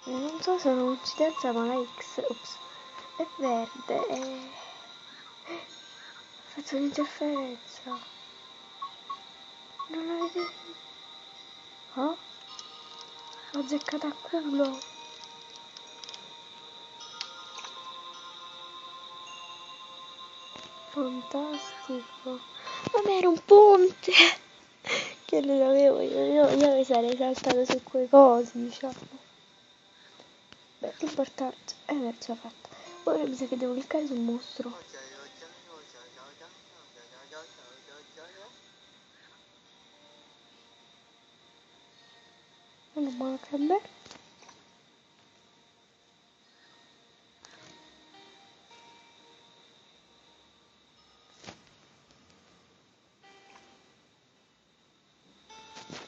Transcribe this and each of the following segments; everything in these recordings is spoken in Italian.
Non so se è una coincidenza, ma la X, ops, è verde e ha fatto un'interferenza. Non l'avete visto? Oh? L'ho azzeccata a culo. Fantastico. Vabbè, era un ponte che non avevo io mi sarei saltato su quei cosi, diciamo. Beh, l'importante è avercela fatta. Ora mi sa che devo cliccare sul mostro. Non manca a me.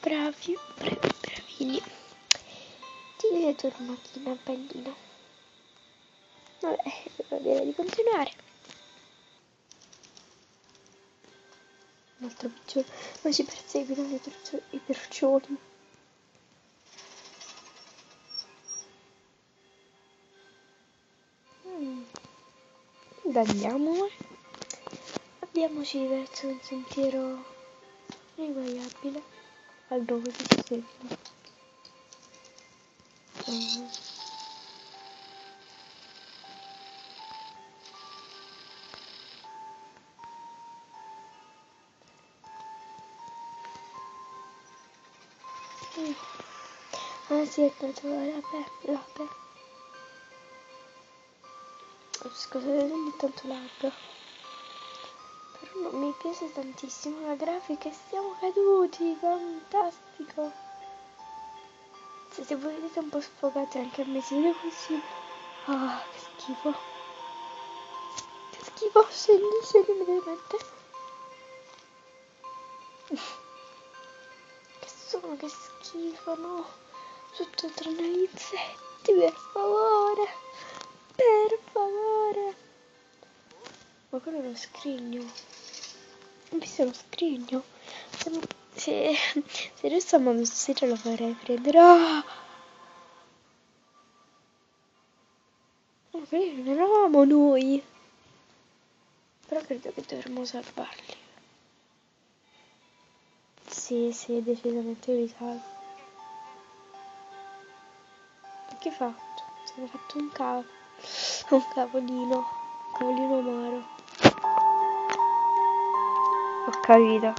Bravini. Ti tornatina bellina. Vabbè, direi di continuare. Un altro piccione. Ma ci perseguono i percioni. Andiamo. Abbiamoci verso un sentiero ineguagliabile. Al dove si segna. Ah sì, è tanto l'ape. Scusate ogni tanto l'ape. Però non mi piace tantissimo la grafica e siamo caduti, fantastico. Se voi vedete un po' sfogati anche a me si vede così. Ah, che schifo. Che schifo, scendi immediatamente. Che schifo, no? Tutto tranne gli insetti, per favore. Per favore. Ma quello è uno scrigno. Ho visto uno scrigno. Se riusciamo a stasera lo farei prendere. Ah! Ma quelli non eravamo noi. Però credo che dovremmo salvarli. Sì, decisamente li salvo. Che hai fatto? Si è fatto un cavolino amaro. Ho capito.